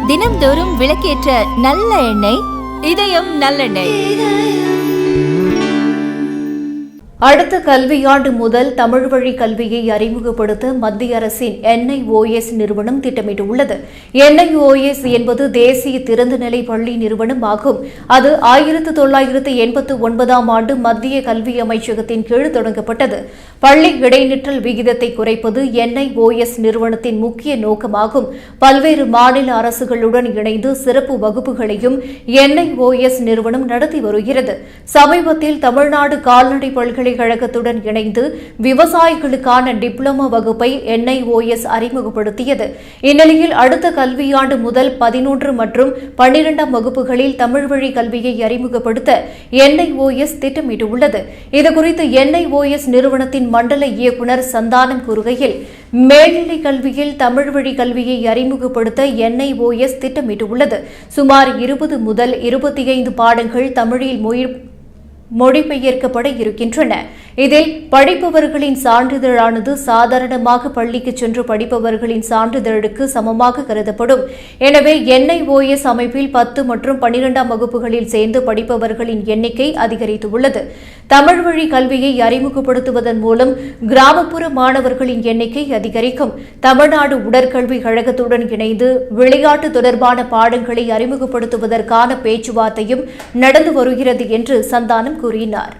தினம்தோறும் விளக்கேற்ற நல்ல எண்ணெய் இதயம் நல்லெண்ணெய். அடுத்த கல்வியாண்டு முதல் தமிழ் வழி கல்வியை அறிமுகப்படுத்த மத்திய அரசின் NIOS நிறுவனம் திட்டமிட்டுள்ளது. NIOS என்பது தேசிய திறந்தநிலை பள்ளி நிறுவனம் ஆகும். அது 1989ஆம் ஆண்டு மத்திய கல்வி அமைச்சகத்தின் கீழ் தொடங்கப்பட்டது. பள்ளி இடைநிற்றல் விகிதத்தை குறைப்பது NIOS நிறுவனத்தின் முக்கிய நோக்கமாகும். பல்வேறு மாநில அரசுகளுடன் இணைந்து சிறப்பு வகுப்புகளையும் NIOS நிறுவனம் நடத்தி வருகிறது. சமீபத்தில் தமிழ்நாடு கால்நடை பல்கலைக்கழகத்துடன் இணைந்து விவசாயிகளுக்கான டிப்ளமோ வகுப்பை NIOS அறிமுகப்படுத்தியது. இந்நிலையில் அடுத்த கல்வியாண்டு முதல் 11 மற்றும் 12ஆம் வகுப்புகளில் தமிழ் வழி கல்வியை அறிமுகப்படுத்த NIOS திட்டமிட்டுள்ளது. இதுகுறித்து NIOS நிறுவனத்தின் மண்டல இயக்குநர் சந்தானம் கூறுகையில், மேல்நிலை கல்வியில் தமிழ் வழி கல்வியை அறிமுகப்படுத்த NIOS திட்டமிட்டுள்ளது. சுமார் 20 முதல் 25 பாடங்கள் தமிழில் மொழிபெயர்க்கப்பட இருக்கின்றன. இதில் படிப்பவர்களின் சான்றிதழானது சாதாரணமாக பள்ளிக்கு சென்று படிப்பவர்களின் சான்றிதழுக்கு சமமாக கருதப்படும். எனவே NIOS அமைப்பில் 10 மற்றும் 12ஆம் வகுப்புகளில் சேர்ந்து படிப்பவர்களின் எண்ணிக்கை அதிகரித்துள்ளது. தமிழ் வழி கல்வியை அறிமுகப்படுத்துவதன் மூலம் கிராமப்புற மாணவர்களின் எண்ணிக்கை அதிகரிக்கும். தமிழ்நாடு உடற்கல்வி கழகத்துடன் இணைந்து விளையாட்டு தொடர்பான பாடங்களை அறிமுகப்படுத்துவதற்கான பேச்சுவார்த்தையும் நடந்து வருகிறது என்று சந்தானம் கூறினார்.